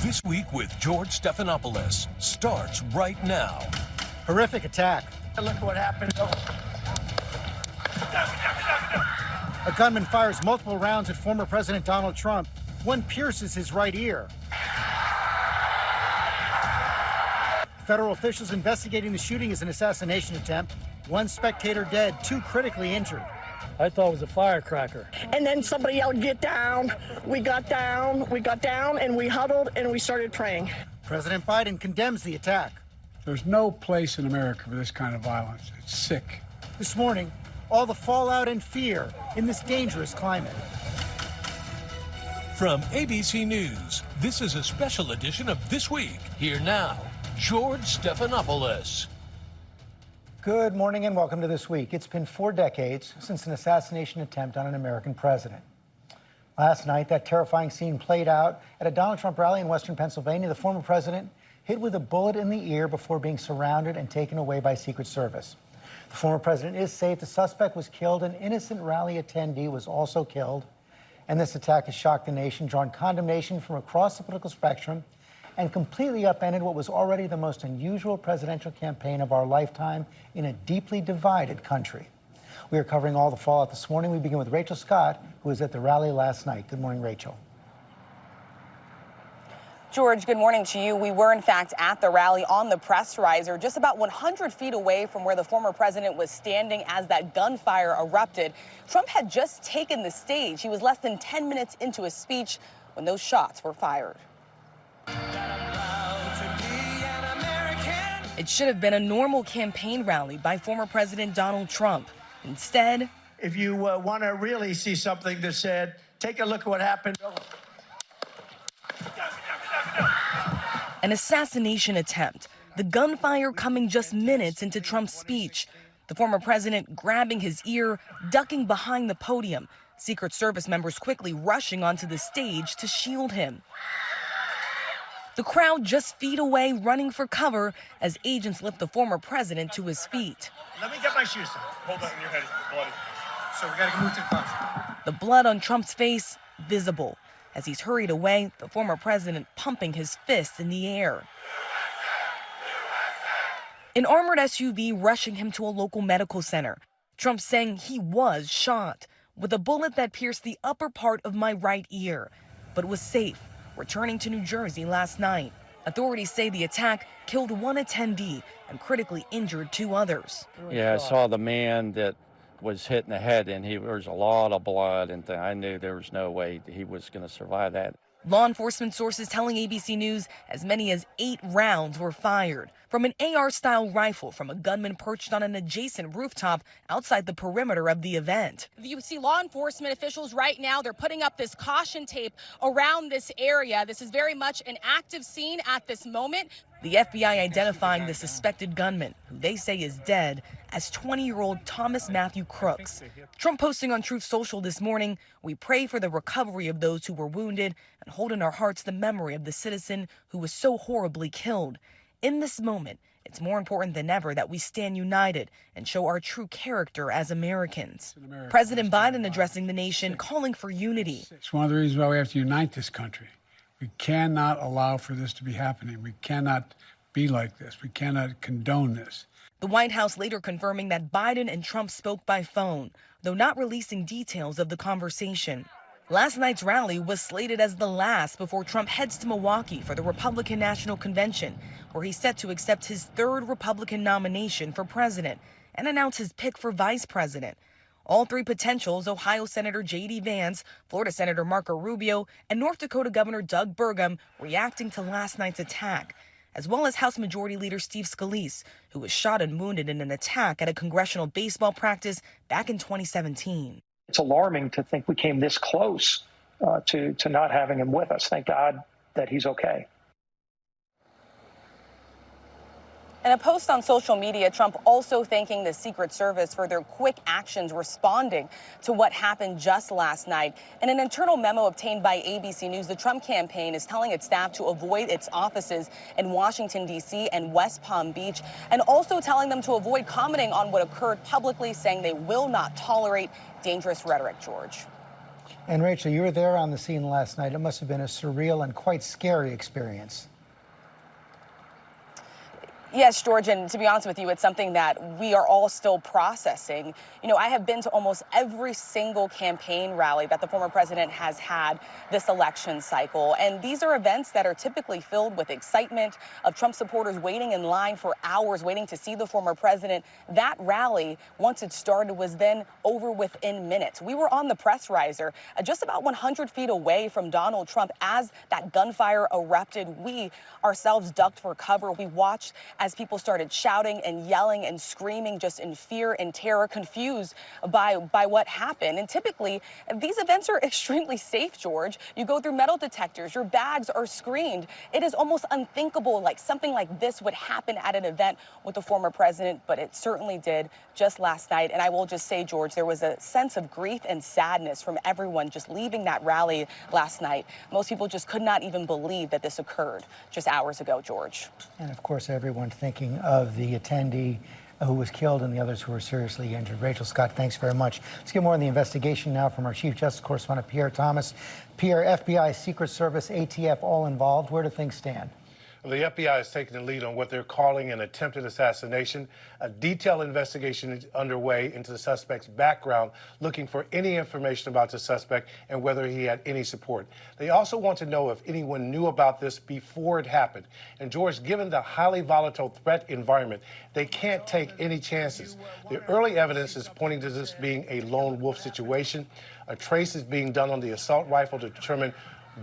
This Week with George Stephanopoulos starts right now. Horrific attack. Look what happened. A gunman fires multiple rounds at former President Donald Trump. One pierces his right ear. Federal officials investigating the shooting as an assassination attempt. One spectator dead, two critically injured. I thought it was a firecracker. And then somebody yelled, "Get down." We got down, and we huddled and we started praying. President Biden condemns the attack. There's no place in America for this kind of violence. It's sick. This morning, all the fallout and fear in this dangerous climate. From ABC News, this is a special edition of This Week. Here now, George Stephanopoulos. Good morning and welcome to This Week. It's been 4 decades since an assassination attempt on an American president. Last night, that terrifying scene played out at a Donald Trump rally in Western Pennsylvania. The former president hit with a bullet in the ear before being surrounded and taken away by Secret Service. The former president is safe. The suspect was killed. An innocent rally attendee was also killed. And this attack has shocked the nation, drawn condemnation from across the political spectrum, and completely upended what was already the most unusual presidential campaign of our lifetime in a deeply divided country. We are covering all the fallout this morning. We begin with Rachael Scott, who was at the rally last night. Good morning, Rachel. George, good morning to you. We were, in fact, at the rally on the press riser, just about 100 feet away from where the former president was standing as that gunfire erupted. Trump had just taken the stage. He was less than 10 minutes into his speech when those shots were fired. It should have been a normal campaign rally by former President Donald Trump. Instead, If you want to really see something that said, take a look at what happened. an assassination attempt, the gunfire coming just minutes into Trump's speech. The former president grabbing his ear, ducking behind the podium. Secret Service members quickly rushing onto the stage to shield him. The crowd just feet away running for cover as agents lift the former president to his feet. Let me get my shoes on. Hold on, your head is bloody. So we got to move to the car. The blood on Trump's face visible. As he's hurried away, the former president pumping his fists in the air. An armored SUV rushing him to a local medical center. Trump saying he was shot with a bullet that pierced the upper part of my right ear, but was safe, returning to New Jersey last night. Authorities say the attack killed one attendee and critically injured 2 others. Yeah, I saw the man that was hit in the head, and there was a lot of blood, and I knew there was no way he was going to survive that. Law enforcement sources telling ABC News as many as 8 rounds were fired from an AR-style rifle from a gunman perched on an adjacent rooftop outside the perimeter of the event. You see law enforcement officials right now, they're putting up this caution tape around this area. This is very much an active scene at this moment. The FBI identifying the suspected gunman, who they say is dead, as 20-year-old Thomas Matthew Crooks. Trump posting on Truth Social this morning, "We pray for the recovery of those who were wounded and hold in our hearts the memory of the citizen who was so horribly killed. In this moment, it's more important than ever that we stand united and show our true character as Americans." President Biden addressing the nation, calling for unity. It's one of the reasons why we have to unite this country. We cannot allow for this to be happening. We cannot be like this. We cannot condone this. The White House later confirming that Biden and Trump spoke by phone, though not releasing details of the conversation. Last night's rally was slated as the last before Trump heads to Milwaukee for the Republican National Convention, where he's set to accept his 3rd Republican nomination for president and announce his pick for vice president. All 3 potentials, Ohio Senator J.D. Vance, Florida Senator Marco Rubio, and North Dakota Governor Doug Burgum, reacting to last night's attack, as well as House Majority Leader Steve Scalise, who was shot and wounded in an attack at a congressional baseball practice back in 2017. It's alarming to think we came this close to not having him with us. Thank God that he's okay. In a post on social media, Trump also thanking the Secret Service for their quick actions responding to what happened just last night. In an internal memo obtained by ABC News, the Trump campaign is telling its staff to avoid its offices in Washington, D.C. and West Palm Beach, and also telling them to avoid commenting on what occurred publicly, saying they will not tolerate dangerous rhetoric, George. And Rachel, you were there on the scene last night. It must have been a surreal and quite scary experience. Yes, George, and to be honest with you, it's something that we are all still processing. You know, I have been to almost every single campaign rally that the former president has had this election cycle. And these are events that are typically filled with excitement of Trump supporters waiting in line for hours, waiting to see the former president. That rally, once it started, was then over within minutes. We were on the press riser just about 100 feet away from Donald Trump as that gunfire erupted. We ourselves ducked for cover. We watched as people started shouting and yelling and screaming just in fear and terror, confused by what happened. And typically, these events are extremely safe, George. You go through metal detectors, your bags are screened. It is almost unthinkable like something like this would happen at an event with the former president, but it certainly did just last night. And I will just say, George, there was a sense of grief and sadness from everyone just leaving that rally last night. Most people just could not even believe that this occurred just hours ago, George. And of course, everyone thinking of the attendee who was killed and the others who were seriously injured. Rachel Scott, thanks very much. Let's get more on the investigation now from our Chief Justice correspondent, Pierre Thomas. Pierre, FBI, Secret Service, ATF, all involved. Where do things stand? The FBI is taking the lead on what they're calling an attempted assassination. A detailed investigation is underway into the suspect's background, looking for any information about the suspect and whether he had any support. They also want to know if anyone knew about this before it happened. And George, given the highly volatile threat environment, they can't take any chances. The early evidence is pointing to this being a lone wolf situation. A trace is being done on the assault rifle to determine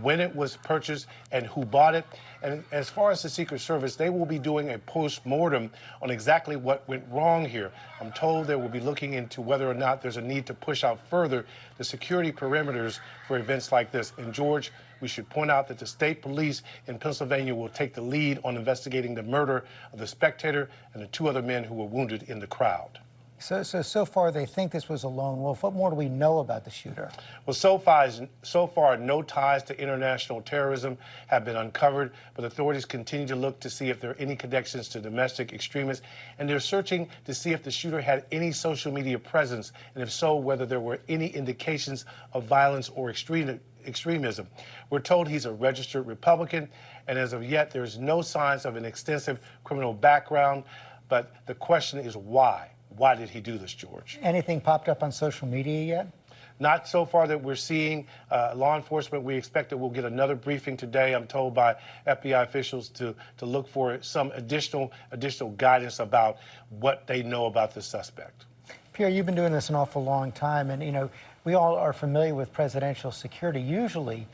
when it was purchased and who bought it. And as far as the Secret Service, they will be doing a post-mortem on exactly what went wrong here. I'm told they will be looking into whether or not there's a need to push out further the security perimeters for events like this. And George, we should point out that the state police in Pennsylvania will take the lead on investigating the murder of the spectator and the two other men who were wounded in the crowd. So far, they think this was a lone wolf. What more do we know about the shooter? Well, so far, no ties to international terrorism have been uncovered, but authorities continue to look to see if there are any connections to domestic extremists, and they're searching to see if the shooter had any social media presence, and if so, whether there were any indications of violence or extremism. We're told he's a registered Republican, and as of yet, there's no signs of an extensive criminal background, but the question is why? Why did he do this, George? Anything popped up on social media yet? Not so far that we're seeing. Law enforcement, we expect that we'll get another briefing today, I'm told by FBI officials, to look for some additional guidance about what they know about the suspect. Pierre, you've been doing this an awful long time, and, you know, we all are familiar with presidential security. Usually,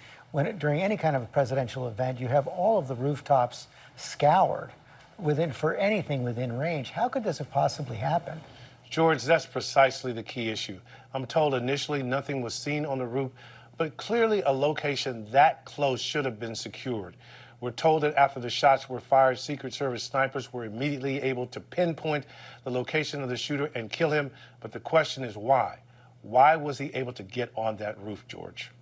during any kind of a presidential event, you have all of the rooftops scoured for anything within range. How could this have possibly happened? George, that's precisely the key issue. I'm told initially nothing was seen on the roof, but clearly a location that close should have been secured. We're told that after the shots were fired, Secret Service snipers were immediately able to pinpoint the location of the shooter and kill him. But the question is why? Why was he able to get on that roof, George?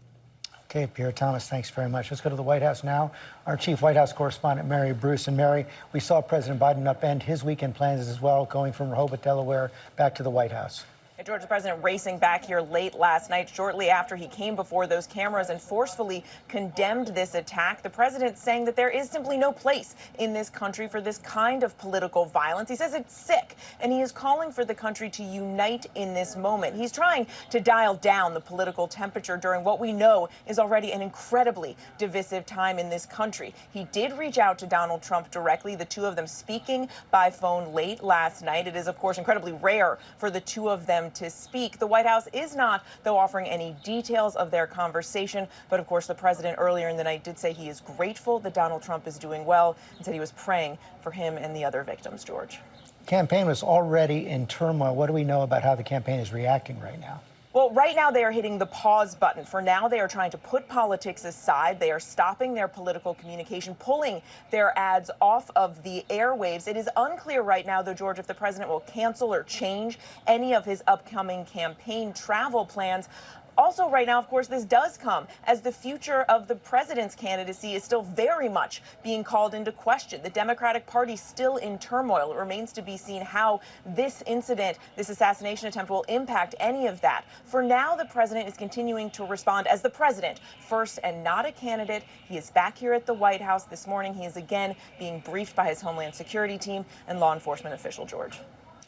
Okay, Pierre Thomas, thanks very much. Let's go to the White House now. Our Chief White House correspondent, Mary Bruce. And Mary, we saw President Biden upend his weekend plans as well, going from Rehoboth, Delaware, back to the White House. George, the president racing back here late last night, shortly after he came before those cameras and forcefully condemned this attack. The president saying that there is simply no place in this country for this kind of political violence. He says it's sick, and he is calling for the country to unite in this moment. He's trying to dial down the political temperature during what we know is already an incredibly divisive time in this country. He did reach out to Donald Trump directly, the two of them speaking by phone late last night. It is, of course, incredibly rare for the two of them to speak. The White House is not, though, offering any details of their conversation. But, of course, the president earlier in the night did say he is grateful that Donald Trump is doing well and said he was praying for him and the other victims, George. Campaign was already in turmoil. What do we know about how the campaign is reacting right now? Well, right now they are hitting the pause button. For now, they are trying to put politics aside. They are stopping their political communication, pulling their ads off of the airwaves. It is unclear right now, though, George, if the president will cancel or change any of his upcoming campaign travel plans. Also, right now, of course, this does come as the future of the president's candidacy is still very much being called into question. The Democratic Party still in turmoil. It remains to be seen how this incident, this assassination attempt, will impact any of that. For now, the president is continuing to respond as the president first and not a candidate. He is back here at the White House this morning. He is again being briefed by his Homeland Security team and law enforcement official, George.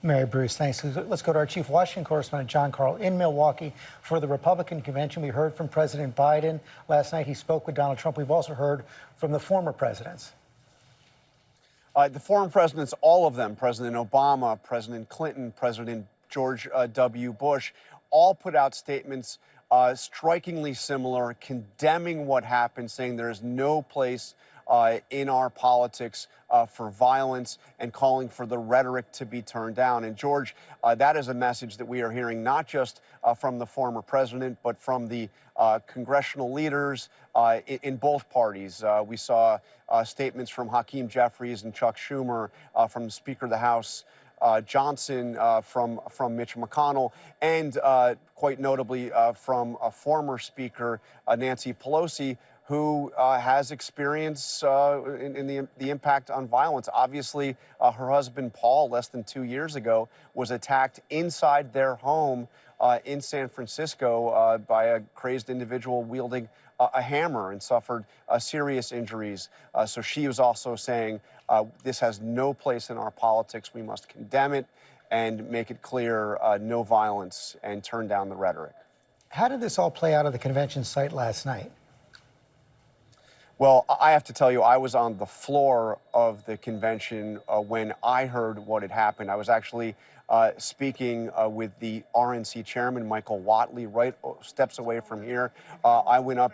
Mary Bruce, thanks. Let's go to our chief Washington correspondent, John Karl, in Milwaukee for the Republican convention. We heard from President Biden last night. He spoke with Donald Trump. We've also heard from the former presidents. The former presidents, all of them, President Obama, President Clinton, President George W. Bush, all put out statements strikingly similar, condemning what happened, saying there is no place in our politics for violence and calling for the rhetoric to be turned down. And George, that is a message that we are hearing not just from the former president, but from the congressional leaders in both parties. We saw statements from Hakeem Jeffries and Chuck Schumer, from the Speaker of the House, Johnson, from Mitch McConnell, and quite notably from a former Speaker, Nancy Pelosi, who has experience in the impact on violence. Obviously, her husband, Paul, less than 2 years ago, was attacked inside their home in San Francisco by a crazed individual wielding a hammer and suffered serious injuries. So she was also saying, this has no place in our politics. We must condemn it and make it clear no violence and turn down the rhetoric. How did this all play out at the convention site last night? Well, I have to tell you, I was on the floor of the convention when I heard what had happened. I was actually speaking with the RNC chairman, Michael Whatley, right steps away from here. I went up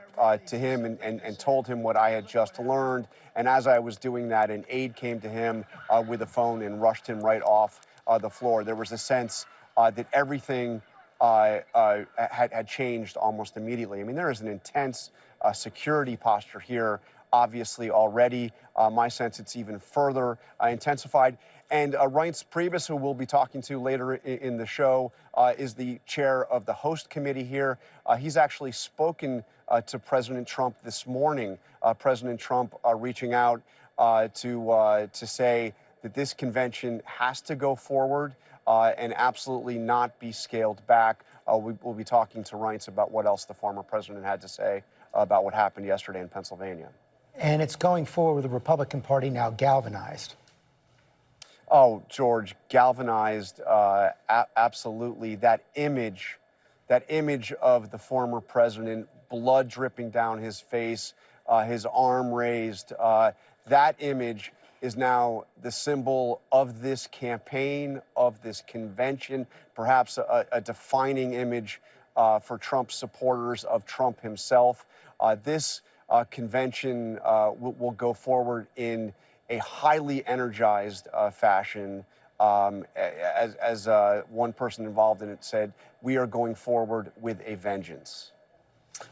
to him and told him what I had just learned. And as I was doing that, an aide came to him with a phone and rushed him right off the floor. There was a sense that everything had changed almost immediately. I mean, there is an intense security posture here, obviously already. My sense it's even further intensified. And Reince Priebus, who we'll be talking to later in the show, is the chair of the host committee here. He's actually spoken to President Trump this morning. President Trump reaching out to say that this convention has to go forward and absolutely not be scaled back. We'll be talking to Reince about what else the former president had to say about what happened yesterday in Pennsylvania. And it's going forward with the Republican Party now galvanized. Oh, George, galvanized, absolutely. That image of the former president, blood dripping down his face, his arm raised, that image is now the symbol of this campaign, of this convention, perhaps a defining image for Trump supporters, of Trump himself. This convention will go forward in a highly energized fashion. As one person involved in it said, we are going forward with a vengeance.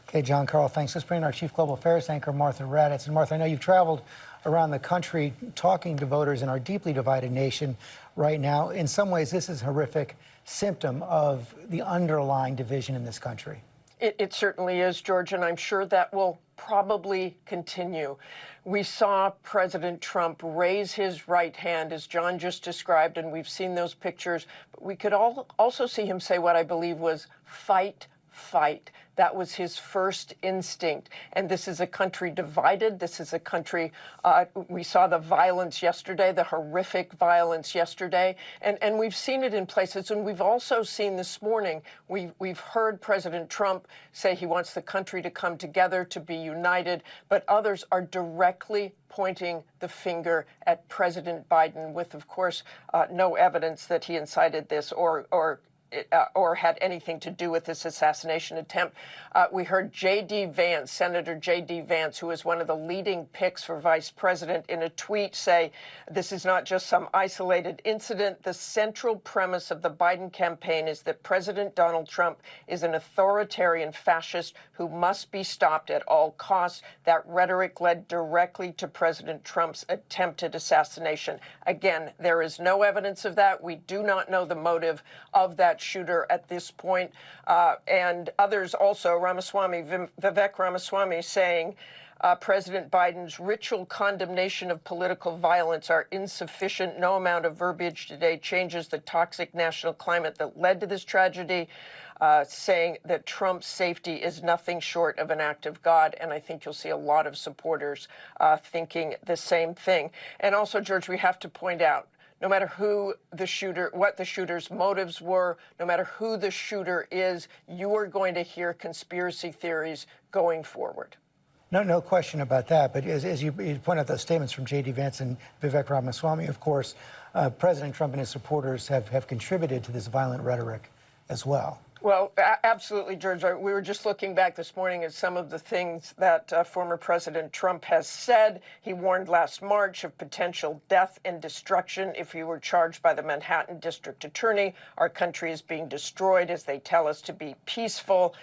Okay, John Karl, thanks. Let's bring in our Chief Global Affairs anchor, Martha Raddatz. And Martha, I know you've traveled around the country talking to voters in our deeply divided nation right now. In some ways, this is a horrific symptom of the underlying division in this country. It certainly is, George, and I'm sure that will probably continue. We saw President Trump raise his right hand, as John just described, and we've seen those pictures. But we could also see him say what I believe was fight, fight. That was his first instinct. And this is a country divided. This is a country, we saw the violence yesterday, the horrific violence yesterday. And we've seen it in places. And we've also seen this morning, we've heard President Trump say he wants the country to come together, to be united. But others are directly pointing the finger at President Biden with, of course, no evidence that he incited this or had anything to do with this assassination attempt. We heard J.D. Vance, Senator J.D. Vance, who is one of the leading picks for vice president, in a tweet say, this is not just some isolated incident. The central premise of the Biden campaign is that President Donald Trump is an authoritarian fascist who must be stopped at all costs. That rhetoric led directly to President Trump's attempted assassination. Again, there is no evidence of that. We do not know the motive of that that shooter at this point. And others also, Vivek Ramaswamy saying, President Biden's ritual condemnation of political violence are insufficient. No amount of verbiage today changes the toxic national climate that led to this tragedy, saying that Trump's safety is nothing short of an act of God. And I think you'll see a lot of supporters thinking the same thing. And also, George, we have to point out, no matter who the shooter, what the shooter's motives were, no matter who the shooter is, you are going to hear conspiracy theories going forward. No question about that. But as you point out those statements from J.D. Vance and Vivek Ramaswamy, of course, President Trump and his supporters have contributed to this violent rhetoric as well. Well, absolutely, George. We were just looking back this morning at some of the things that former President Trump has said. He warned last March of potential death and destruction if he were charged by the Manhattan District Attorney. Our country is being destroyed as they tell us to be peaceful.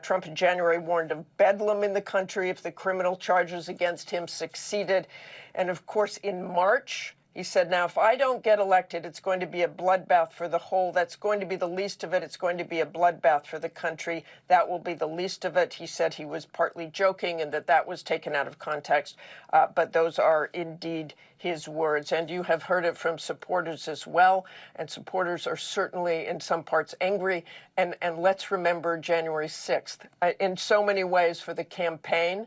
Trump in January warned of bedlam in the country if the criminal charges against him succeeded. And of course, in March, he said, now, if I don't get elected, it's going to be a bloodbath for the whole. That's going to be the least of it. It's going to be a bloodbath for the country. That will be the least of it. He said he was partly joking and that was taken out of context. But those are indeed his words. And you have heard it from supporters as well. And supporters are certainly in some parts angry. And let's remember January 6th. In so many ways for the campaign,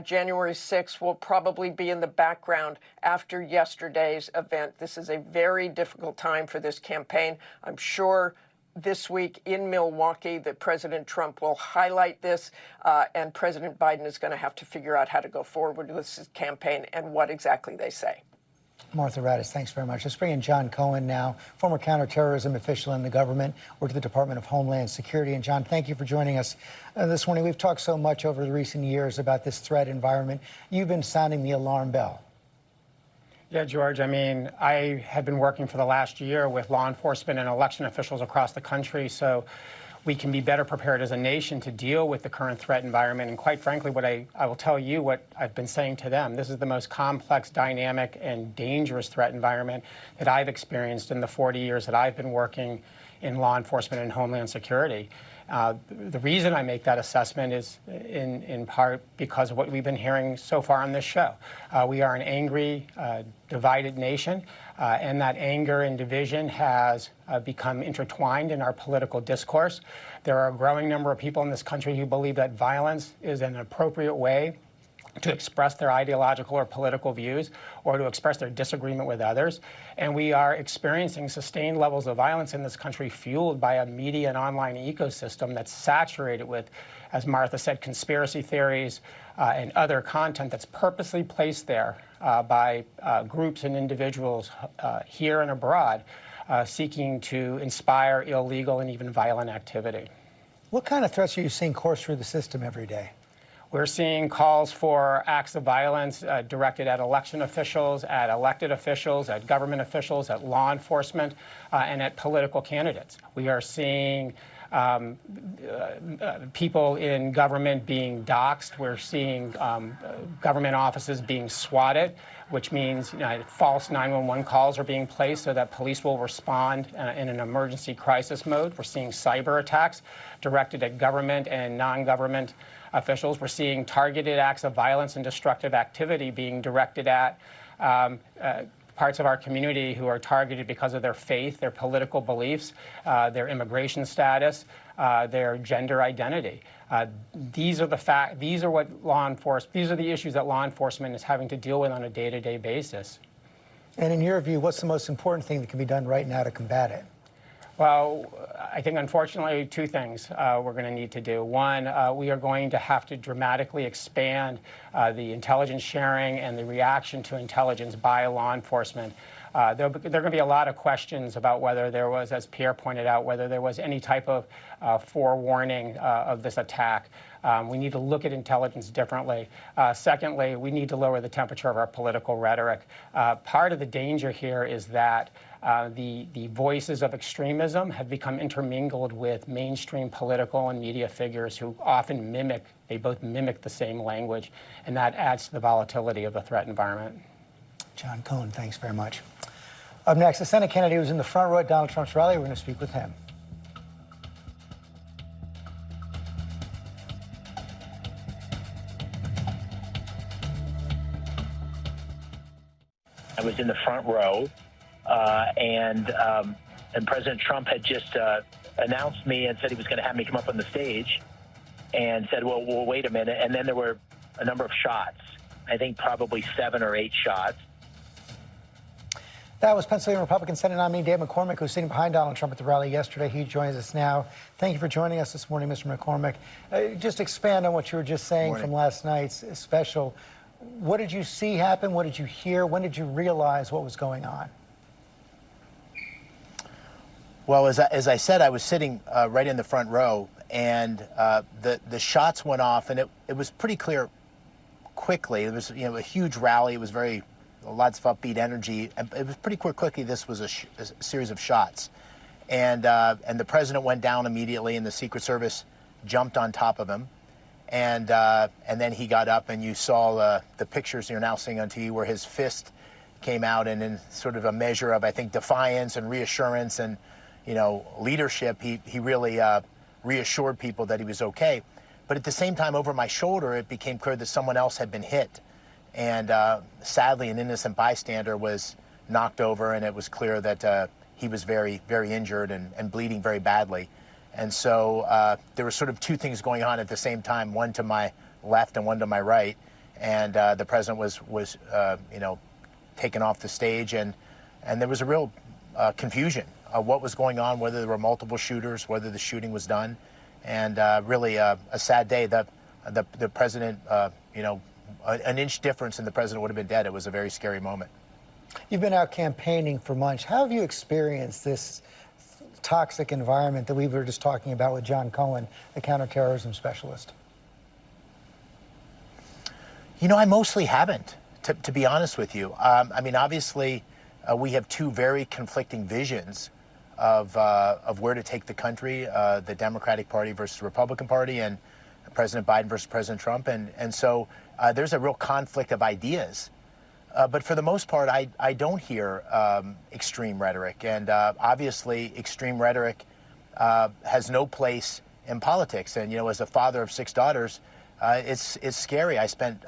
January 6th will probably be in the background after yesterday's event. This is a very difficult time for this campaign. I'm sure this week in Milwaukee that President Trump will highlight this, and President Biden is going to have to figure out how to go forward with this campaign and what exactly they say. Martha Raddatz, thanks very much. Let's bring in John Cohen now, former counterterrorism official in the government, worked at the Department of Homeland Security. And John, thank you for joining us this morning. We've talked so much over the recent years about this threat environment. You've been sounding the alarm bell. Yeah, George, I mean, I have been working for the last year with law enforcement and election officials across the country, so we can be better prepared as a nation to deal with the current threat environment. And quite frankly, what I will tell you what I've been saying to them, this is the most complex, dynamic, and dangerous threat environment that I've experienced in the 40 years that I've been working in law enforcement and Homeland Security. The reason I make that assessment is in part because of what we've been hearing so far on this show. We are an angry, divided nation, and that anger and division has become intertwined in our political discourse. There are a growing number of people in this country who believe that violence is an appropriate way to express their ideological or political views or to express their disagreement with others. And we are experiencing sustained levels of violence in this country fueled by a media and online ecosystem that's saturated with, as Martha said, conspiracy theories and other content that's purposely placed there by groups and individuals here and abroad seeking to inspire illegal and even violent activity. What kind of threats are you seeing course through the system every day? We're seeing calls for acts of violence directed at election officials, at elected officials, at government officials, at law enforcement, and at political candidates. We are seeing people in government being doxxed. We're seeing government offices being swatted, which means false 911 calls are being placed so that police will respond in an emergency crisis mode. We're seeing cyber attacks directed at government and non-government officials. We're seeing targeted acts of violence and destructive activity being directed at parts of our community who are targeted because of their faith, their political beliefs, their immigration status, their gender identity. These are the issues that law enforcement is having to deal with on a day-to-day basis. And in your view, what's the most important thing that can be done right now to combat it? Well, I think, unfortunately, two things we're going to need to do. One, we are going to have to dramatically expand the intelligence sharing and the reaction to intelligence by law enforcement. There are going to be a lot of questions about whether there was, as Pierre pointed out, whether there was any type of forewarning of this attack. We need to look at intelligence differently. Secondly, we need to lower the temperature of our political rhetoric. Part of the danger here is that the voices of extremism have become intermingled with mainstream political and media figures who often both mimic the same language, and that adds to the volatility of the threat environment. John Cohen, thanks very much. Up next, the Senate candidate who was in the front row at Donald Trump's rally. We're going to speak with him. I was in the front row, and President Trump had just announced me and said he was going to have me come up on the stage, and said, well, wait a minute. And then there were a number of shots, I think probably 7 or 8 shots. That was Pennsylvania Republican Senate nominee David McCormick, who's sitting behind Donald Trump at the rally yesterday. He joins us now. Thank you for joining us this morning, Mr. McCormick. Just expand on what you were just saying from last night's special. What did you see happen? What did you hear? When did you realize what was going on? Well, as I said, I was sitting right in the front row, and the shots went off, and it was pretty clear quickly. It was a huge rally. It was lots of upbeat energy, and it was pretty quickly this was a series of shots, and the president went down immediately, and the Secret Service jumped on top of him, and then he got up, and you saw the pictures you're now seeing on TV where his fist came out, and in sort of a measure of, I think, defiance and reassurance and leadership, he really reassured people that he was okay. But at the same time, over my shoulder, it became clear that someone else had been hit. And sadly, an innocent bystander was knocked over, and it was clear that he was very, very injured and bleeding very badly. And so there were sort of two things going on at the same time, one to my left and one to my right. And the president was taken off the stage, and there was a real confusion of what was going on, whether there were multiple shooters, whether the shooting was done, and really a sad day. The president, an inch difference and the president would have been dead. It was a very scary moment. You've been out campaigning for months. How have you experienced this toxic environment that we were just talking about with John Cohen, the counterterrorism specialist? I mostly haven't, to be honest with you. I mean, obviously, we have two very conflicting visions of where to take the country, the Democratic Party versus the Republican Party, and President Biden versus President Trump. And so there's a real conflict of ideas. But for the most part, I don't hear extreme rhetoric. And obviously, extreme rhetoric has no place in politics. And, as a father of 6 daughters, it's scary. I spent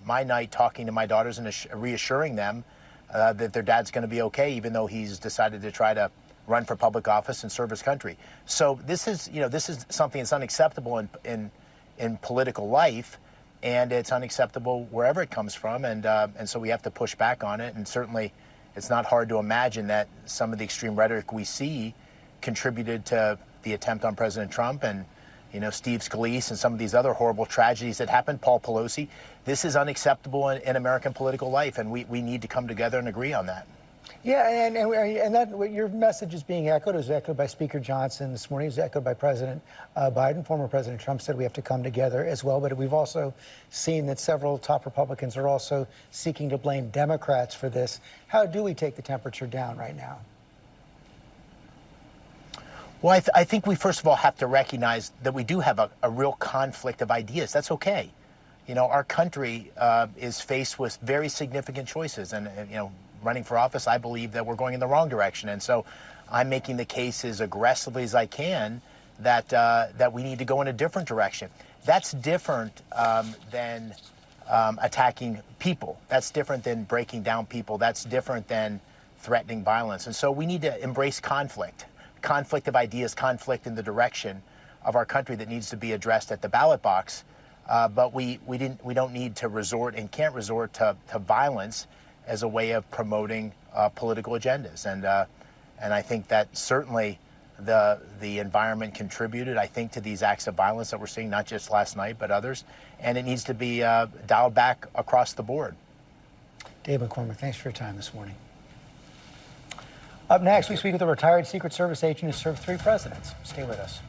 my night talking to my daughters and reassuring them that their dad's going to be okay, even though he's decided to try to run for public office and serve his country. So this is something that's unacceptable in political life, and it's unacceptable wherever it comes from, and so we have to push back on it. And certainly, it's not hard to imagine that some of the extreme rhetoric we see contributed to the attempt on President Trump and Steve Scalise and some of these other horrible tragedies that happened. Paul Pelosi. This is unacceptable in American political life, and we need to come together and agree on that. Yeah, and that your message is being echoed. It was echoed by Speaker Johnson this morning. It was echoed by President Biden. Former President Trump said we have to come together as well. But we've also seen that several top Republicans are also seeking to blame Democrats for this. How do we take the temperature down right now? Well, I think we first of all have to recognize that we do have a real conflict of ideas. That's okay. Our country is faced with very significant choices, and running for office, I believe that we're going in the wrong direction. And so I'm making the case as aggressively as I can that we need to go in a different direction. That's different than attacking people. That's different than breaking down people. That's different than threatening violence. And so we need to embrace conflict of ideas, conflict in the direction of our country that needs to be addressed at the ballot box. But we don't need to resort and can't resort to violence as a way of promoting political agendas. And I think that certainly the environment contributed, I think, to these acts of violence that we're seeing, not just last night, but others. And it needs to be dialed back across the board. David McCormick, thanks for your time this morning. Up next, we speak with a retired Secret Service agent who served 3 presidents. Stay with us.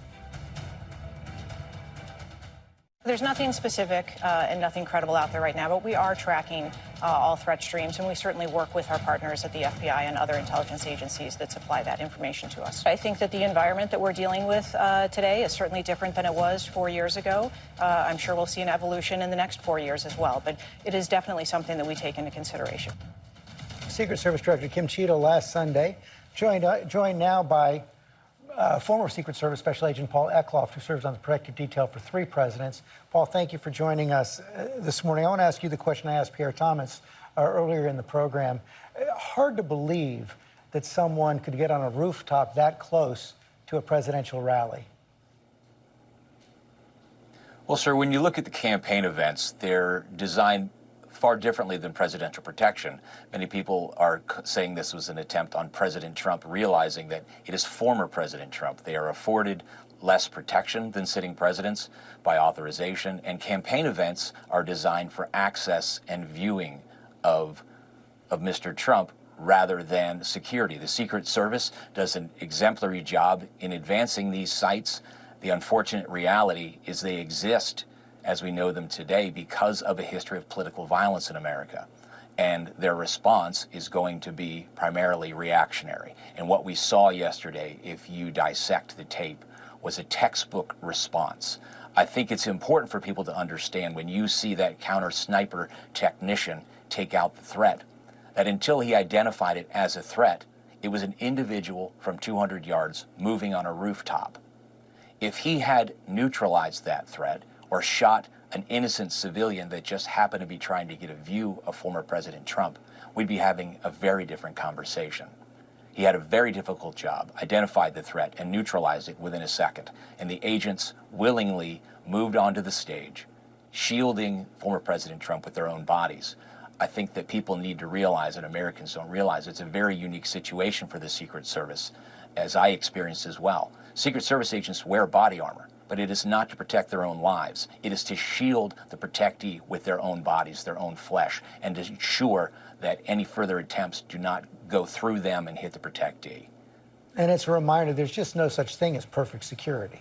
There's nothing specific and nothing credible out there right now, but we are tracking all threat streams, and we certainly work with our partners at the FBI and other intelligence agencies that supply that information to us. I think that the environment that we're dealing with today is certainly different than it was 4 years ago. I'm sure we'll see an evolution in the next 4 years as well, but it is definitely something that we take into consideration. Secret Service Director Kim Cheadle last Sunday, joined now by former Secret Service Special Agent Paul Eckloff, who serves on the protective detail for 3 presidents. Paul, thank you for joining us this morning. I want to ask you the question I asked Pierre Thomas earlier in the program. hard to believe that someone could get on a rooftop that close to a presidential rally. Well, sir, when you look at the campaign events, they're designed far differently than presidential protection. Many people are saying this was an attempt on President Trump, realizing that it is former President Trump. They are afforded less protection than sitting presidents by authorization, and campaign events are designed for access and viewing of Mr. Trump rather than security. The Secret Service does an exemplary job in advancing these sites. The unfortunate reality is they exist as we know them today because of a history of political violence in America. And their response is going to be primarily reactionary. And what we saw yesterday, if you dissect the tape, was a textbook response. I think it's important for people to understand when you see that counter-sniper technician take out the threat, that until he identified it as a threat, it was an individual from 200 yards moving on a rooftop. If he had neutralized that threat or shot an innocent civilian that just happened to be trying to get a view of former President Trump, we'd be having a very different conversation. He had a very difficult job, identified the threat, and neutralized it within a second. And the agents willingly moved onto the stage, shielding former President Trump with their own bodies. I think that people need to realize, and Americans don't realize, it's a very unique situation for the Secret Service, as I experienced as well. Secret Service agents wear body armor, but it is not to protect their own lives. It is to shield the protectee with their own bodies, their own flesh, and to ensure that any further attempts do not go through them and hit the protectee. And it's a reminder, there's just no such thing as perfect security.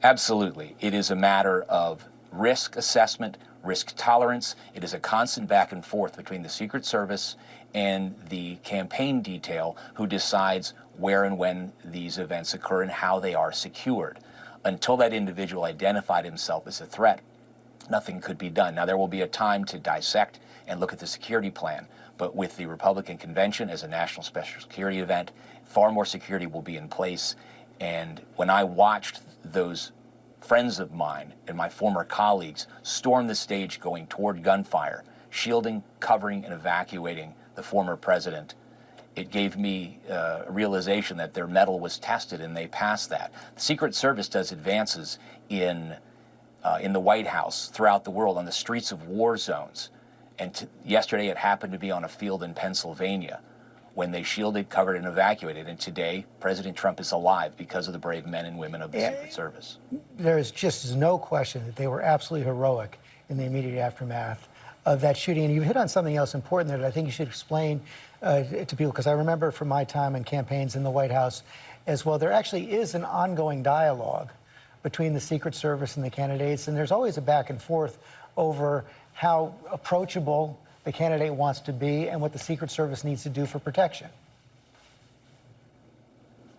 Absolutely. It is a matter of risk assessment, risk tolerance. It is a constant back and forth between the Secret Service and the campaign detail who decides where and when these events occur and how they are secured. Until that individual identified himself as a threat, nothing could be done. Now, there will be a time to dissect and look at the security plan, but with the Republican convention as a national special security event, far more security will be in place. And when I watched those friends of mine and my former colleagues storm the stage going toward gunfire, shielding, covering, and evacuating the former president, it gave me a realization that their mettle was tested and they passed that. The Secret Service does advances in the White House, throughout the world, on the streets of war zones. And yesterday it happened to be on a field in Pennsylvania when they shielded, covered, and evacuated. And today, President Trump is alive because of the brave men and women of the Secret Service. There's just no question that they were absolutely heroic in the immediate aftermath of that shooting. And you hit on something else important there that I think you should explain to people, because I remember from my time in campaigns in the White House as well, there actually is an ongoing dialogue between the Secret Service and the candidates, and there's always a back and forth over how approachable the candidate wants to be and what the Secret Service needs to do for protection.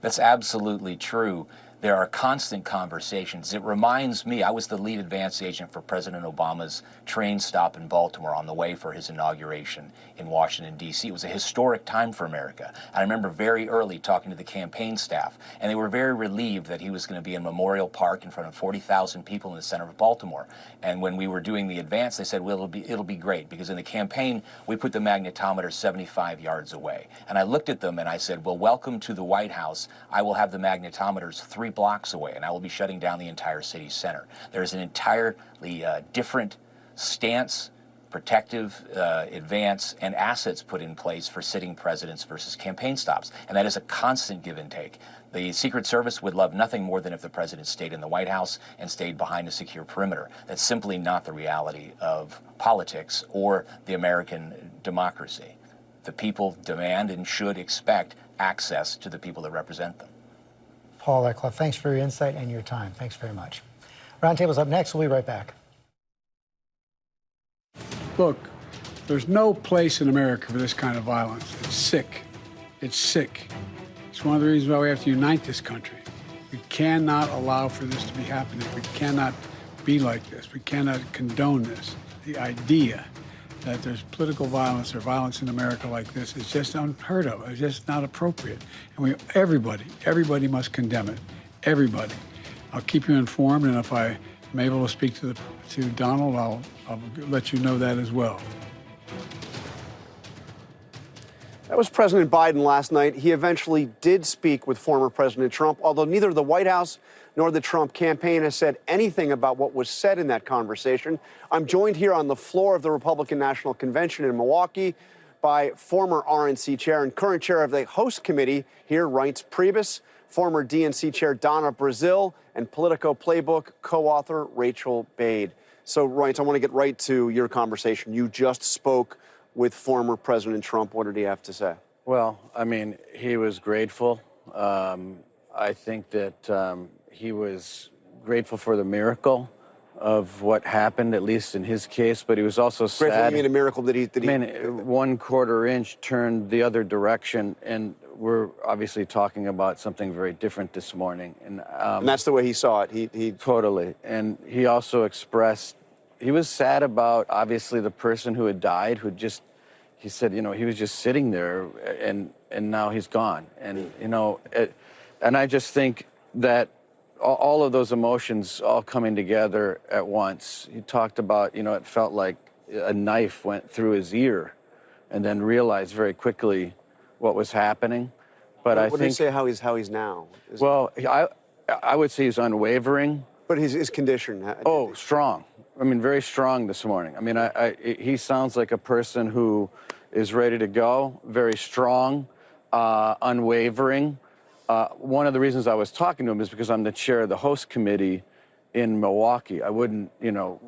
That's absolutely true. There are constant conversations. It reminds me, I was the lead advance agent for President Obama's train stop in Baltimore on the way for his inauguration in Washington, D.C. It was a historic time for America. I remember very early talking to the campaign staff, and they were very relieved that he was going to be in Memorial Park in front of 40,000 people in the center of Baltimore. And when we were doing the advance, they said, well, it'll be great, because in the campaign, we put the magnetometer 75 yards away. And I looked at them and I said, well, welcome to the White House. I will have the magnetometers 3 blocks away, and I will be shutting down the entire city center. There is an entirely different stance, protective advance, and assets put in place for sitting presidents versus campaign stops. And that is a constant give and take. The Secret Service would love nothing more than if the president stayed in the White House and stayed behind a secure perimeter. That's simply not the reality of politics or the American democracy. The people demand and should expect access to the people that represent them. Paul Eckloff, thanks for your insight and your time. Thanks very much. Roundtable's up next. We'll be right back. Look, there's no place in America for this kind of violence. It's sick. It's sick. It's one of the reasons why we have to unite this country. We cannot allow for this to be happening. We cannot be like this. We cannot condone this. The idea that there's political violence or violence in America like this is just unheard of. It's just not appropriate. And everybody must condemn it. Everybody. I'll keep you informed, and if I am able to speak to Donald, I'll let you know that as well. That was President Biden last night. He eventually did speak with former President Trump, although neither the White House nor the Trump campaign has said anything about what was said in that conversation. I'm joined here on the floor of the Republican National Convention in Milwaukee by former RNC chair and current chair of the host committee here, Reince Priebus, former DNC chair Donna Brazile, and Politico Playbook co-author Rachael Bade. So, Reince, I want to get right to your conversation. You just spoke with former President Trump. What did he have to say? Well, I mean, he was grateful. I think that he was grateful for the miracle of what happened, at least in his case, but he was also sad. Grateful, you mean a miracle that he... I mean, 1/4 inch turned the other direction, and we're obviously talking about something very different this morning. And that's the way he saw it. He Totally. And he also expressed, he was sad about, obviously, the person who had died, who just, he said, you know, he was just sitting there, and now he's gone. And, you know, and I just think that all of those emotions all coming together at once. He talked about, you know, it felt like a knife went through his ear, and then realized very quickly what was happening. But I think... What did he say how he's now? Well, I would say he's unwavering. But his condition? Oh, strong. I mean, very strong this morning. I mean, he sounds like a person who is ready to go, very strong, unwavering. One of the reasons I was talking to him is because I'm the chair of the host committee in Milwaukee. I wouldn't, you know,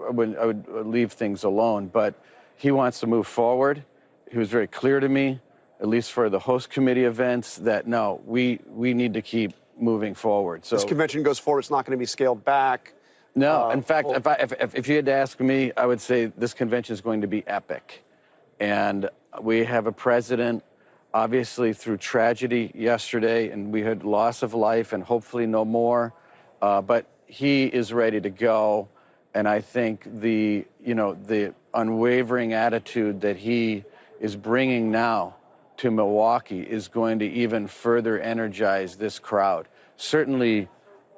I would leave things alone, but he wants to move forward. He was very clear to me, at least for the host committee events, that no, we need to keep moving forward. So this convention goes forward, it's not going to be scaled back. No, in fact, if you had to ask me, I would say this convention is going to be epic. And we have a president, obviously through tragedy yesterday, and we had loss of life and hopefully no more, but he is ready to go. And I think the unwavering attitude that he is bringing now to Milwaukee is going to even further energize this crowd. Certainly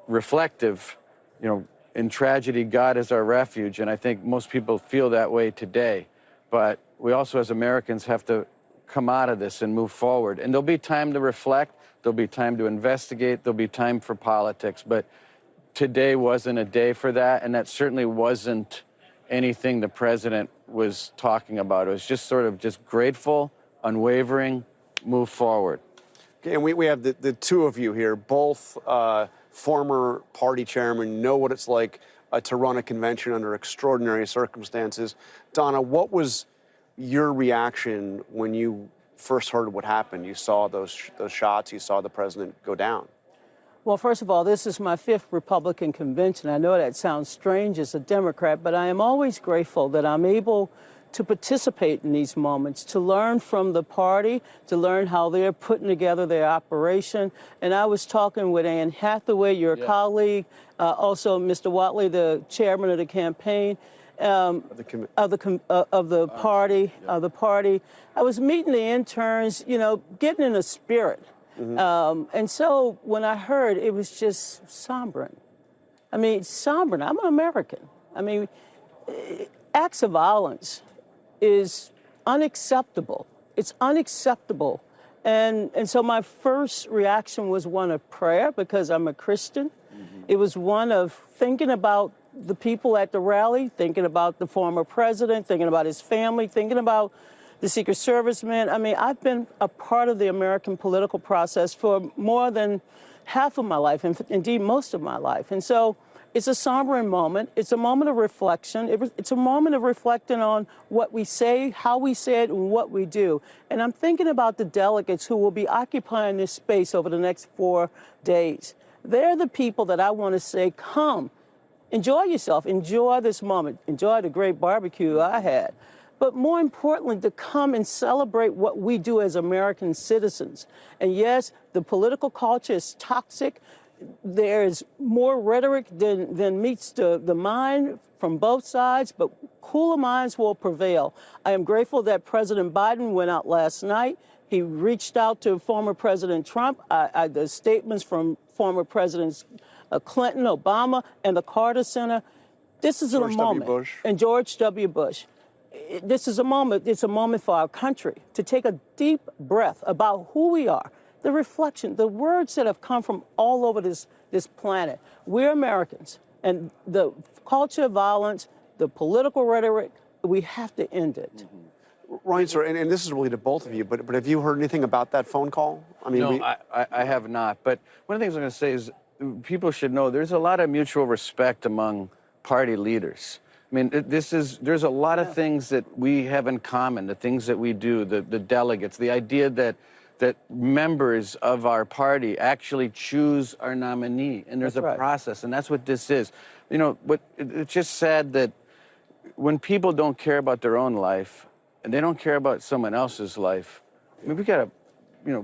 reflective, you know, in tragedy, God is our refuge, and I think most people feel that way today. But we also, as Americans, have to come out of this and move forward. And there'll be time to reflect, there'll be time to investigate, there'll be time for politics. But today wasn't a day for that, and that certainly wasn't anything the president was talking about. It was just sort of just grateful, unwavering, move forward. Okay, and we have the two of you here, both former party chairmen, know what it's like to run a convention under extraordinary circumstances. Donna, what was your reaction when you first heard what happened? You saw those shots, you saw the president go down. Well, first of all, this is my 5th Republican convention. I know that sounds strange as a Democrat, but I am always grateful that I'm able to participate in these moments, to learn from the party, to learn how they're putting together their operation. And I was talking with Ann Hathaway, your colleague, also Mr. Watley, the chairman of the campaign, of the party. I was meeting the interns, you know, getting in a spirit. And so when I heard, it was just sombering. I mean, sombering. I'm an American. I mean, acts of violence is unacceptable. It's unacceptable. And so my first reaction was one of prayer, because I'm a Christian. It was one of thinking about the people at the rally, thinking about the former president, thinking about his family, thinking about the Secret Service men. I mean, I've been a part of the American political process for more than half of my life, and indeed most of my life. And so it's a sombering moment. It's a moment of reflection. It's a moment of reflecting on what we say, how we say it, and what we do. And I'm thinking about the delegates who will be occupying this space over the next 4 days. They're the people that I want to say, come, enjoy yourself, enjoy this moment, enjoy the great barbecue I had. But more importantly, to come and celebrate what we do as American citizens. And yes, the political culture is toxic. There's more rhetoric than meets the mind from both sides, but cooler minds will prevail. I am grateful that President Biden went out last night. He reached out to former President Trump. The statements from former Presidents Clinton, Obama, and the Carter Center. This is a moment. And George W. Bush. this is a moment, it's a moment for our country to take a deep breath about who we are, the reflection, the words that have come from all over this planet. We're Americans, and the culture of violence, the political rhetoric, we have to end it. Reince, and this is really to both of you, but have you heard anything about that phone call? I mean, no, I have not. But one of the things I'm going to say is people should know there's a lot of mutual respect among party leaders. I mean, there's a lot of things that we have in common, the things that we do, the delegates, the idea that members of our party actually choose our nominee, and there's a process, and that's what this is. You know, it's just sad that when people don't care about their own life and they don't care about someone else's life, I mean,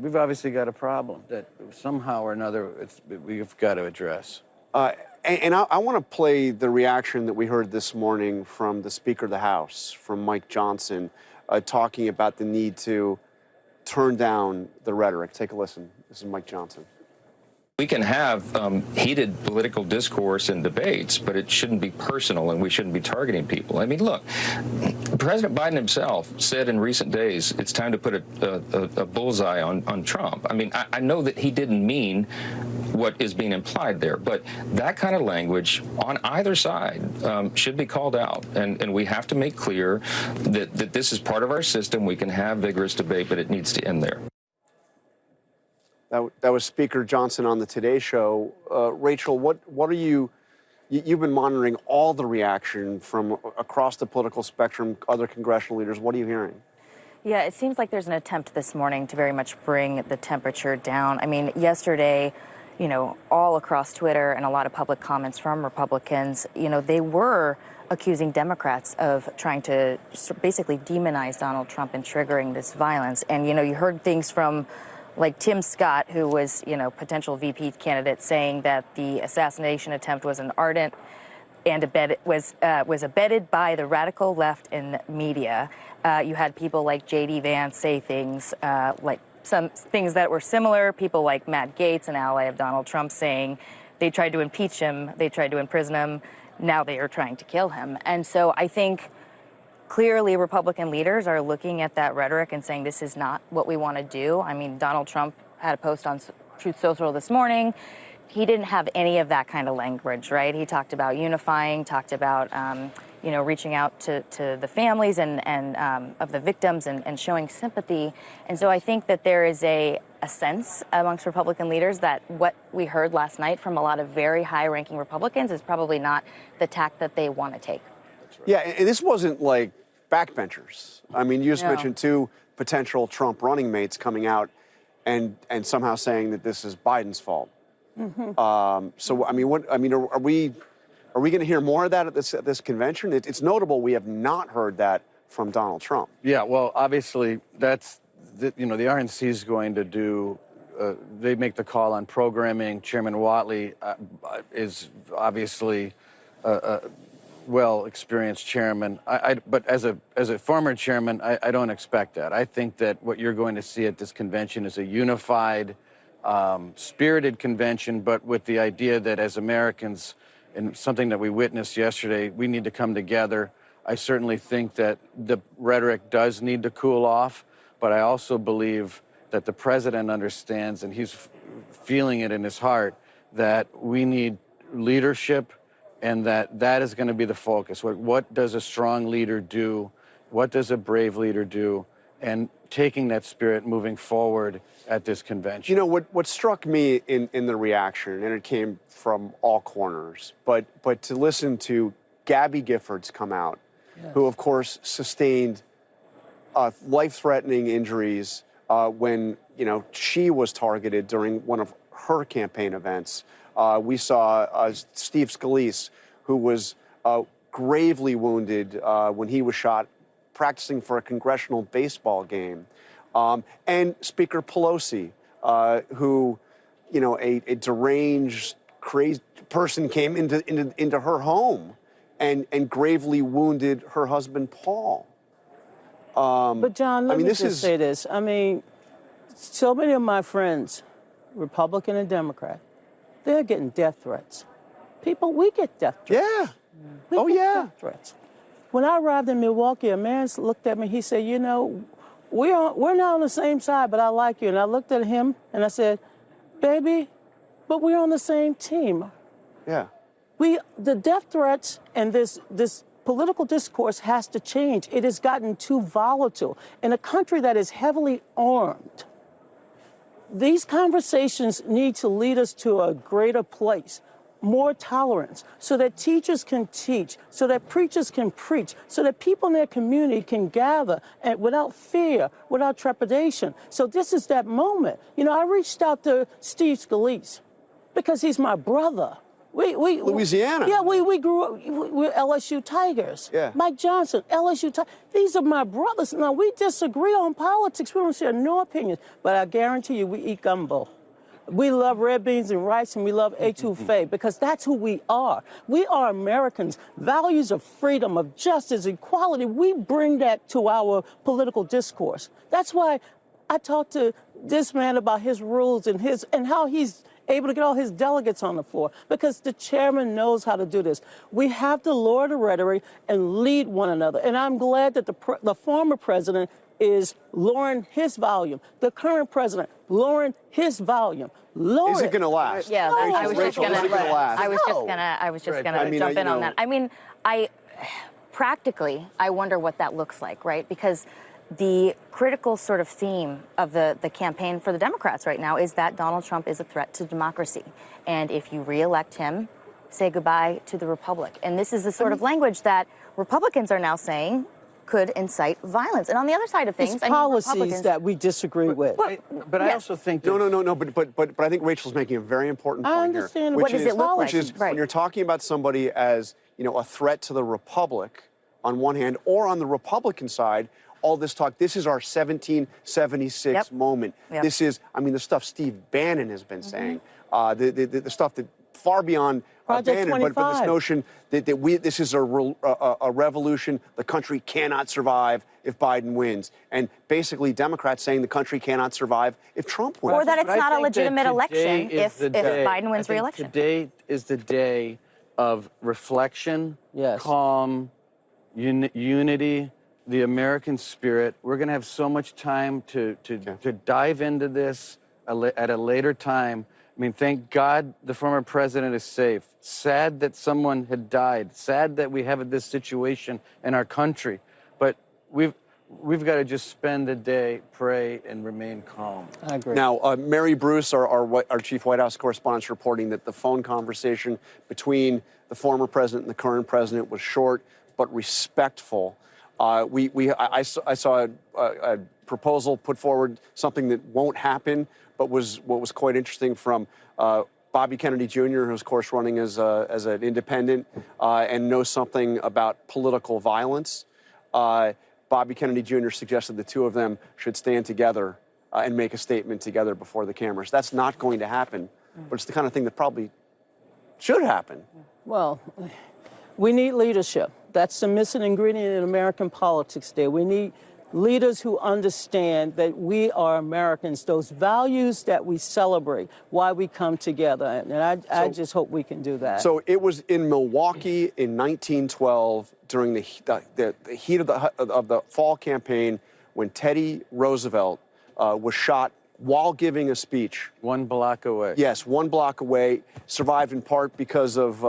we've obviously got a problem that somehow or another we've got to address. And I want to play the reaction that we heard this morning from the Speaker of the House, from Mike Johnson, talking about the need to turn down the rhetoric. Take a listen. This is Mike Johnson. We can have heated political discourse and debates, but it shouldn't be personal, and we shouldn't be targeting people. I mean, look, President Biden himself said in recent days it's time to put a bullseye on Trump. I mean, I know that he didn't mean what is being implied there, but that kind of language on either side should be called out, and we have to make clear that this is part of our system. We can have vigorous debate, but it needs to end there. That was Speaker Johnson on the Today Show. Rachel, what are you've been monitoring all the reaction from across the political spectrum, other congressional leaders. What are you hearing? Yeah, it seems like there's an attempt this morning to very much bring the temperature down. I mean, yesterday, you know, all across Twitter and a lot of public comments from Republicans, you know, they were accusing Democrats of trying to basically demonize Donald Trump and triggering this violence. And, you know, you heard things from like Tim Scott, who was, you know, potential VP candidate, saying that the assassination attempt was an ardent and was abetted by the radical left and media. You had people like J.D. Vance say things like some things that were similar. People like Matt Gaetz, an ally of Donald Trump, saying they tried to impeach him, they tried to imprison him, now they are trying to kill him. And so I think clearly Republican leaders are looking at that rhetoric and saying this is not what we want to do. I mean, Donald Trump had a post on Truth Social this morning. He didn't have any of that kind of language, right? He talked about unifying, talked about, you know, reaching out to the families and of the victims and showing sympathy. And so I think that there is a sense amongst Republican leaders that what we heard last night from a lot of very high-ranking Republicans is probably not the tack that they want to take. Yeah, and this wasn't like backbenchers. I mean, you just mentioned two potential Trump running mates coming out and somehow saying that this is Biden's fault. Mm-hmm. So, I mean, are we going to hear more of that at this convention? It's notable we have not heard that from Donald Trump. Yeah, well, obviously, that's the RNC is going to do. They make the call on programming. Chairman Whatley is obviously well-experienced chairman. But as a former chairman, I don't expect that. I think that what you're going to see at this convention is a unified, spirited convention, but with the idea that as Americans, and something that we witnessed yesterday, we need to come together. I certainly think that the rhetoric does need to cool off, but I also believe that the president understands, and he's feeling it in his heart, that we need leadership, and that is going to be the focus. What does a strong leader do? What does a brave leader do? And taking that spirit moving forward at this convention. You know, what struck me in the reaction, and it came from all corners, but to listen to Gabby Giffords come out, who, of course, sustained life-threatening injuries when, you know, she was targeted during one of her campaign events. We saw Steve Scalise, who was gravely wounded when he was shot practicing for a congressional baseball game. And Speaker Pelosi, who, you know, a deranged, crazy person came into her home and gravely wounded her husband, Paul. But John, let me just say this. I mean, so many of my friends, Republican and Democrat, they're getting death threats. We get death threats. Yeah. We get death threats. When I arrived in Milwaukee, a man looked at me. He said, you know, we're not on the same side, but I like you. And I looked at him and I said, baby, but we're on the same team. Yeah. The death threats and this political discourse has to change. It has gotten too volatile. In a country that is heavily armed, these conversations need to lead us to a greater place, more tolerance, so that teachers can teach, so that preachers can preach, so that people in their community can gather and without fear, without trepidation. So this is that moment. You know, I reached out to Steve Scalise because he's my brother. Louisiana. Yeah, we grew up, we're LSU Tigers. Yeah. Mike Johnson, LSU Tigers. These are my brothers. Now, we disagree on politics. We don't share no opinions. But I guarantee you, we eat gumbo. We love red beans and rice, and we love etouffee, because that's who we are. We are Americans. Values of freedom, of justice, equality, we bring that to our political discourse. That's why I talked to this man about his rules and how he's able to get all his delegates on the floor, because the chairman knows how to do this. We have to lower the rhetoric and lead one another. And I'm glad that the former president is lowering his volume. The current president lowering his volume. Is it going to last? Yeah, I was just going to jump in on that. I mean, practically, I wonder what that looks like, right? Because the critical sort of theme of the campaign for the Democrats right now is that Donald Trump is a threat to democracy. And if you reelect him, say goodbye to the Republic. And this is the sort of language that Republicans are now saying could incite violence. And on the other side of things, it's policies that we disagree with. But I also think that No. But I think Rachel's making a very important point I understand. here. What does it look like? Which is when you're talking about somebody as, you know, a threat to the Republic on one hand, or on the Republican side, all this talk, this is our 1776 moment. This is, I mean, the stuff Steve Bannon has been saying, the stuff that far beyond Bannon, but this notion that this is a revolution, the country cannot survive if Biden wins. And basically Democrats saying the country cannot survive if Trump wins. Or that it's not a legitimate election if Biden wins re-election. Today is the day of reflection, calm, unity, the American spirit. We're going to have so much time to dive into this at a later time. I mean, thank God the former president is safe. Sad that someone had died. Sad that we have this situation in our country. But we've got to just spend the day, pray, and remain calm. I agree. Now, Mary Bruce, our chief White House correspondent, is reporting that the phone conversation between the former president and the current president was short but respectful. I saw a proposal put forward, something that won't happen, but what was quite interesting from Bobby Kennedy Jr., who's of course running as an independent and knows something about political violence. Bobby Kennedy Jr. suggested the two of them should stand together and make a statement together before the cameras. That's not going to happen, but it's the kind of thing that probably should happen. Well, we need leadership. That's the missing ingredient in American politics today. We need leaders who understand that we are Americans, those values that we celebrate, why we come together. And I just hope we can do that. So it was in Milwaukee in 1912 during the heat of the fall campaign when Teddy Roosevelt was shot while giving a speech. 1 block away. Yes, 1 block away. Survived in part because of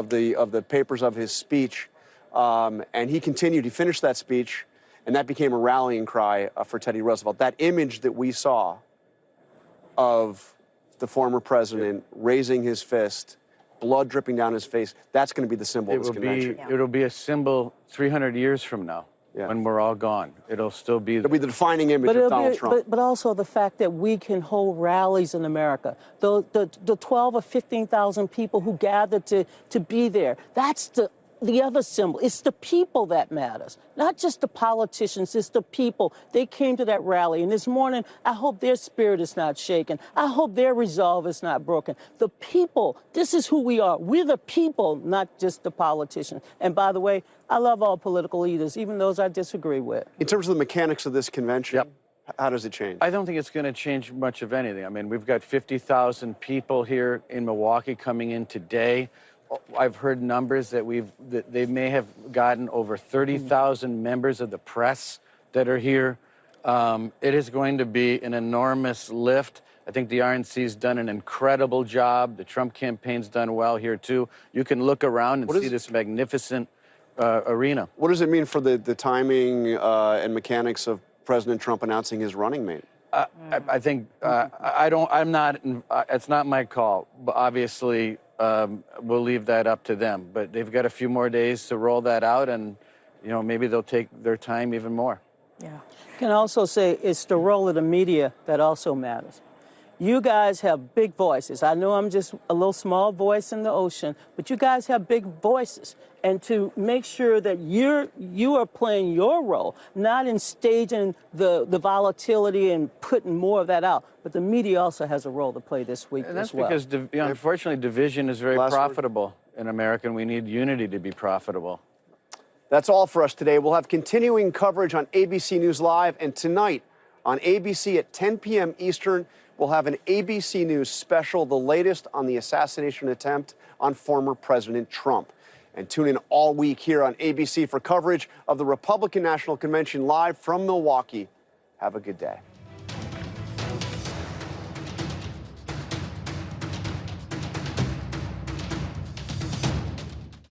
the papers of his speech, and he continued. He finished that speech, and that became a rallying cry for Teddy Roosevelt. That image that we saw of the former president raising his fist, blood dripping down his face, that's going to be the symbol of this convention. It'll be a symbol 300 years from now. When we're all gone, it'll still be. It'll be the defining image of Donald Trump. But also the fact that we can hold rallies in America. The 12 or 15,000 people who gathered to be there. That's the other symbol. It's the people that matters, not just the politicians. It's the people. They came to that rally, and this morning, I hope their spirit is not shaken. I hope their resolve is not broken. The people. This is who we are. We're the people, not just the politicians. And by the way, I love all political leaders, even those I disagree with. In terms of the mechanics of this convention, how does it change? I don't think it's going to change much of anything. I mean, we've got 50,000 people here in Milwaukee coming in today. I've heard numbers that they may have gotten over 30,000 members of the press that are here. It is going to be an enormous lift. I think the RNC's done an incredible job. The Trump campaign's done well here, too. You can look around and see this magnificent arena. What does it mean for the timing and mechanics of President Trump announcing his running mate? I think I'm not. It's not my call. But obviously, we'll leave that up to them. But they've got a few more days to roll that out, and maybe they'll take their time even more. Yeah. Can also say it's the role of the media that also matters. You guys have big voices. I know I'm just a little small voice in the ocean, but you guys have big voices. And to make sure that you are playing your role, not in staging the volatility and putting more of that out, but the media also has a role to play this week as well. That's because, unfortunately, division is very profitable in America, and we need unity to be profitable. That's all for us today. We'll have continuing coverage on ABC News Live, and tonight on ABC at 10 p.m. Eastern, we'll have an ABC News special, the latest on the assassination attempt on former President Trump. And tune in all week here on ABC for coverage of the Republican National Convention live from Milwaukee. Have a good day.